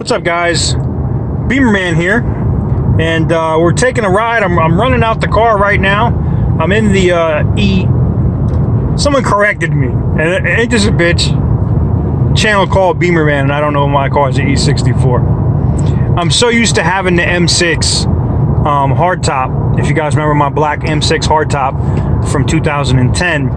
What's up, guys? Beamerman here, and we're taking a ride. I'm running out the car right now. I'm in the Someone corrected me, and ain't this a bitch? Channel called Beamerman, and I don't know my car is an E64. I'm so used to having the M6 hardtop. If you guys remember my black M6 hardtop from 2010,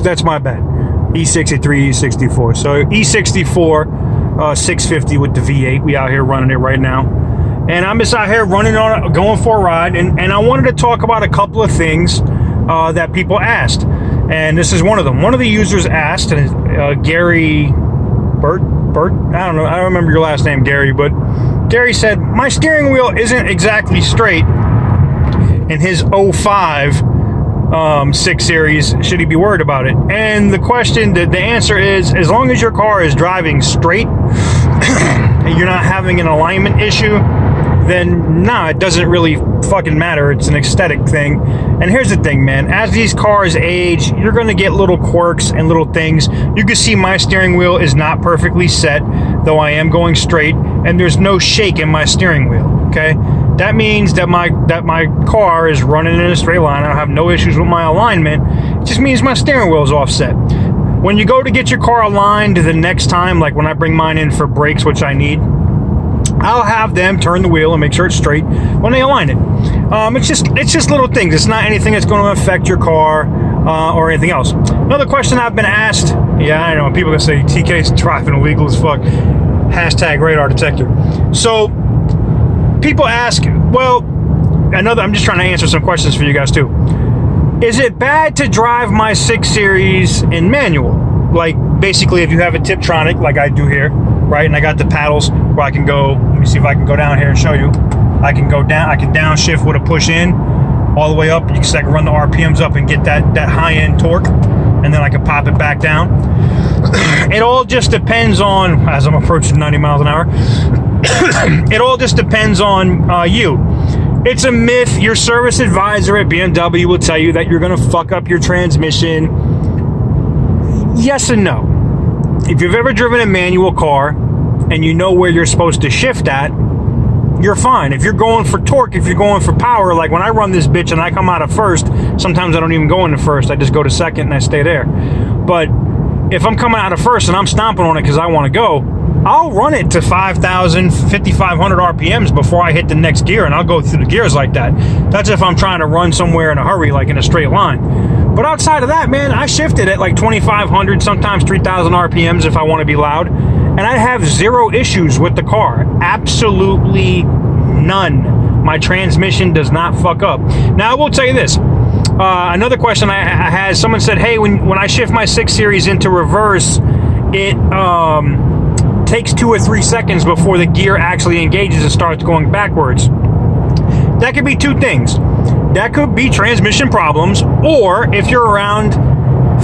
that's my bad. E63, E64. So E64, 650 with the V8. We out here running it right now, and I'm just out here going for a ride. And I wanted to talk about a couple of things that people asked, and this is one of them. One of the users asked, and Gary Burt. I don't know. I don't remember your last name, Gary, but Gary said my steering wheel isn't exactly straight in his 05. 6 Series, should he be worried about it? And the answer is, as long as your car is driving straight and you're not having an alignment issue, then nah, it doesn't really fucking matter. It's an aesthetic thing. And here's the thing, man, as these cars age, you're gonna get little quirks and little things. You can see my steering wheel is not perfectly set, though I am going straight, and there's no shake in my steering wheel, okay? That means that my car is running in a straight line. I don't have no issues with my alignment. It just means my steering wheel is offset. When you go to get your car aligned the next time, like when I bring mine in for brakes, which I need, I'll have them turn the wheel and make sure it's straight when they align it. It's just little things. It's not anything that's going to affect your car or anything else. Another question I've been asked. Yeah, I know people gonna say TK's driving illegal as fuck. Hashtag radar detector. So people ask, well, I'm just trying to answer some questions for you guys too. Is it bad to drive my 6 Series in manual? Like, basically, if you have a Tiptronic, like I do here, right? And I got the paddles where I can go, let me see if I can go down here and show you. I can go down, I can downshift with a push in all the way up. You can run the RPMs up and get that high-end torque, and then I can pop it back down. It all just depends on, as I'm approaching 90 miles an hour, it all just depends on you. It's a myth. Your service advisor at BMW will tell you that you're going to fuck up your transmission. Yes and no. If you've ever driven a manual car and you know where you're supposed to shift at, you're fine. If you're going for torque, if you're going for power, like when I run this bitch and I come out of first, sometimes I don't even go into first. I just go to second and I stay there. But if I'm coming out of first and I'm stomping on it because I want to go, I'll run it to 5,000, 5,500 RPMs before I hit the next gear, and I'll go through the gears like that. That's if I'm trying to run somewhere in a hurry, like in a straight line. But outside of that, man, I shifted at like 2,500, sometimes 3,000 RPMs if I want to be loud, and I have zero issues with the car. Absolutely none. My transmission does not fuck up. Now, I will tell you this. Another question I had, someone said, hey, when I shift my 6 Series into reverse, it takes 2 or 3 seconds before the gear actually engages and starts going backwards. That could be two things. That could be transmission problems, or if you're around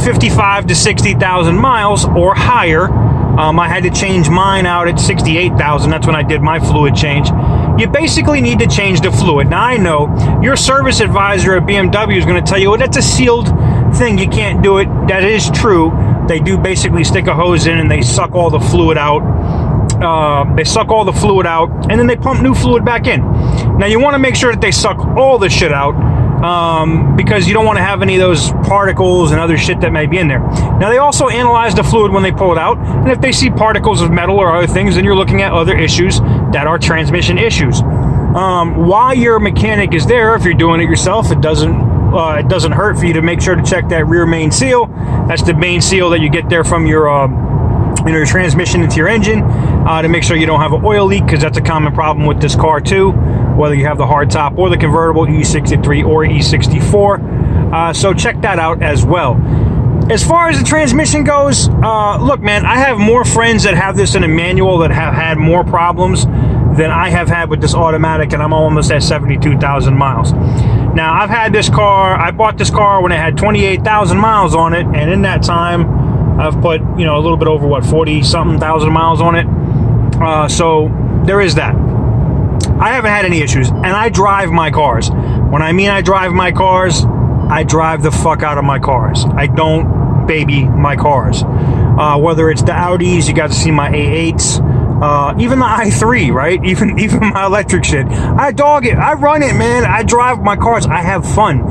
55 to 60,000 miles or higher, I had to change mine out at 68,000. That's when I did my fluid change. You basically need to change the fluid. Now, I know your service advisor at BMW is going to tell you, well, that's a sealed thing. You can't do it. That is true. They do basically stick a hose in and they suck all the fluid out. And then they pump new fluid back in. Now, you want to make sure that they suck all the shit out because you don't want to have any of those particles and other shit that may be in there. Now, they also analyze the fluid when they pull it out, and if they see particles of metal or other things, then you're looking at other issues that are transmission issues. While your mechanic is there, if you're doing it yourself, it doesn't hurt for you to make sure to check that rear main seal. That's the main seal that you get there from your transmission into your engine, to make sure you don't have an oil leak, because that's a common problem with this car too, whether you have the hardtop or the convertible E63 or E64. So check that out as well. As far as the transmission goes, look, man, I have more friends that have this in a manual that have had more problems than I have had with this automatic, and I'm almost at 72,000 miles. Now, I've had this car, I bought this car when it had 28,000 miles on it, and in that time, I've put, a little bit over, 40-something thousand miles on it. So, there is that. I haven't had any issues, and I drive my cars. When I mean I drive my cars, I drive the fuck out of my cars. I don't baby my cars. Whether it's the Audis, you got to see my A8s, even the i3, right? Even my electric shit. I dog it. I run it, man. I drive my cars. I have fun.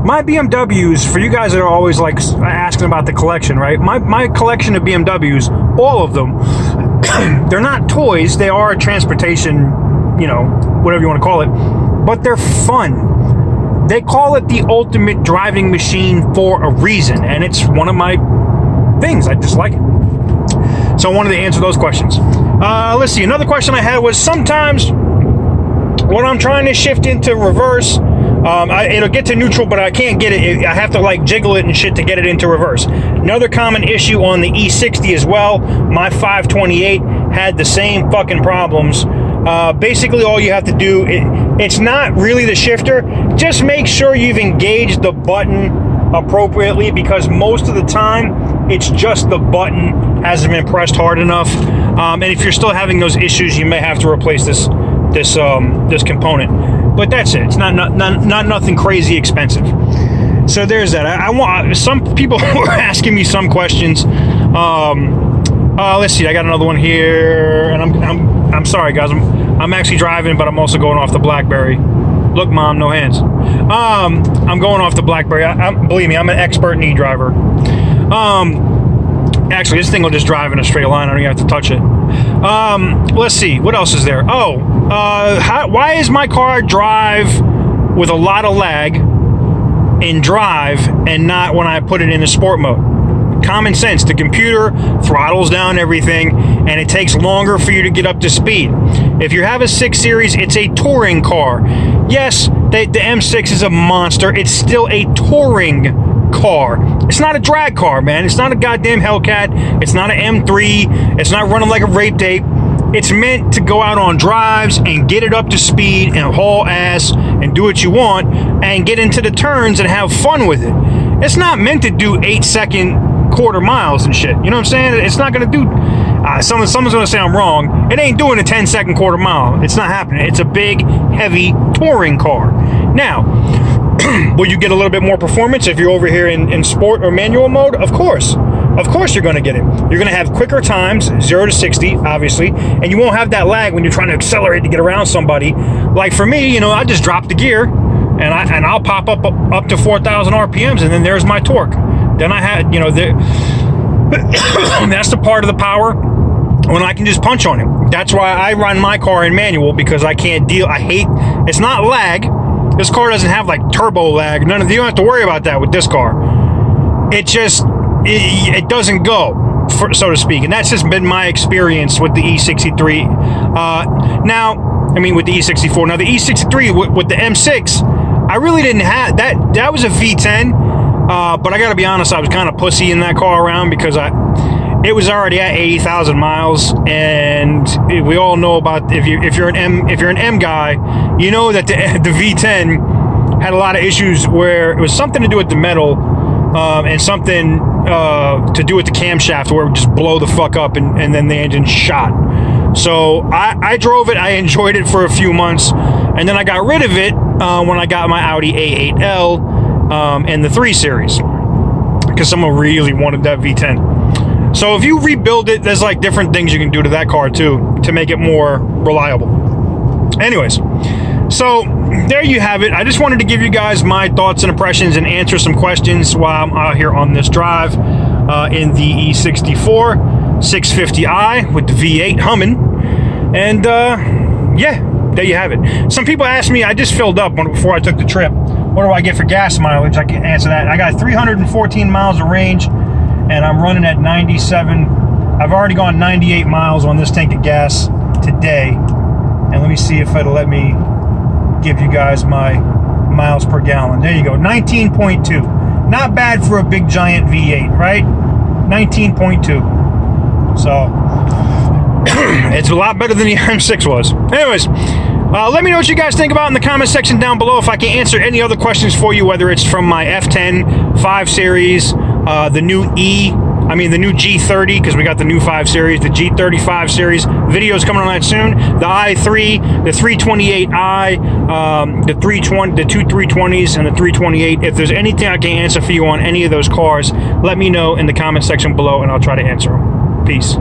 My BMWs, for you guys that are always like asking about the collection, right? My collection of BMWs, all of them, they're not toys. They are transportation, whatever you want to call it, but they're fun. They call it the ultimate driving machine for a reason, and it's one of my things. I just like it. So I wanted to answer those questions. Let's see. Another question I had was, sometimes when I'm trying to shift into reverse, it'll get to neutral, but I can't get it. I have to like jiggle it and shit to get it into reverse. Another common issue on the E60 as well. My 528 had the same fucking problems. Basically, all you have to do, it's not really the shifter. Just make sure you've engaged the button appropriately, because most of the time it's just the button hasn't been pressed hard enough. And if you're still having those issues, you may have to replace this component. But that's it. It's not nothing crazy expensive. So there's that. I want some people were asking me some questions. Let's see. I got another one here, and I'm sorry, guys. I'm actually driving, but I'm also going off the BlackBerry. Look, Mom, no hands. I'm going off the BlackBerry. Believe me, I'm an expert knee driver. Actually, this thing will just drive in a straight line. I don't even have to touch it. Let's see. What else is there? Why is my car drive with a lot of lag in drive and not when I put it in a sport mode? Common sense. The computer throttles down everything, and it takes longer for you to get up to speed. If you have a 6 Series, it's a touring car. Yes, the M6 is a monster. It's still a touring car. It's not a drag car, man. It's not a goddamn Hellcat. It's not an M3. It's not running like a rape tape. It's meant to go out on drives and get it up to speed and haul ass and do what you want and get into the turns and have fun with it. It's not meant to do 8-second quarter miles and shit. You know what I'm saying? It's not going to do... someone's going to say I'm wrong. It ain't doing a 10-second quarter mile. It's not happening. It's a big, heavy touring car. Now, will you get a little bit more performance if you're over here in sport or manual mode? Of course. Of course you're going to get it. You're going to have quicker times, 0 to 60, obviously, and you won't have that lag when you're trying to accelerate to get around somebody. Like for me, I just drop the gear, and I'll pop up to 4,000 RPMs, and then there's my torque. Then I had, that's the part of the power when I can just punch on it. That's why I run my car in manual, because I can't deal. It's not lag. This car doesn't have like turbo lag. You don't have to worry about that with this car. It just, it doesn't go, so to speak. And that's just been my experience with the E63. With the E64. Now the E63 with the M6, I really didn't have that. That was a V10. But I got to be honest, I was kind of pussy in that car around, because it was already at 80,000 miles, and we all know about if you're an M guy, you know that the V10 had a lot of issues where it was something to do with the metal, and something to do with the camshaft where it would just blow the fuck up, and then the engine shot. So I drove it. I enjoyed it for a few months, and then I got rid of it when I got my Audi A8L. And the 3 Series, because someone really wanted that V10. So if you rebuild it, there's like different things you can do to that car too to make it more reliable. Anyways, so there you have it. I just wanted to give you guys my thoughts and impressions and answer some questions while I'm out here on this drive in the E64 650i with the V8 humming. And yeah, there you have it. Some people asked me, I just filled up before I took the trip, what do I get for gas mileage? I can answer that. I got 314 miles of range, and I'm running at 97. I've already gone 98 miles on this tank of gas today. And let me see if it'll let me give you guys my miles per gallon. There you go, 19.2. Not bad for a big giant V8, right? 19.2. So it's a lot better than the M6 was. Anyways, let me know what you guys think about in the comment section down below. If I can answer any other questions for you, whether it's from my F10 5 Series, the new I mean the new G30, because we got the new 5 Series, the G35 Series. Videos coming on that soon. The i3, the 328i, the 320, the two 320s, and the 328. If there's anything I can answer for you on any of those cars, let me know in the comment section below, and I'll try to answer them. Peace.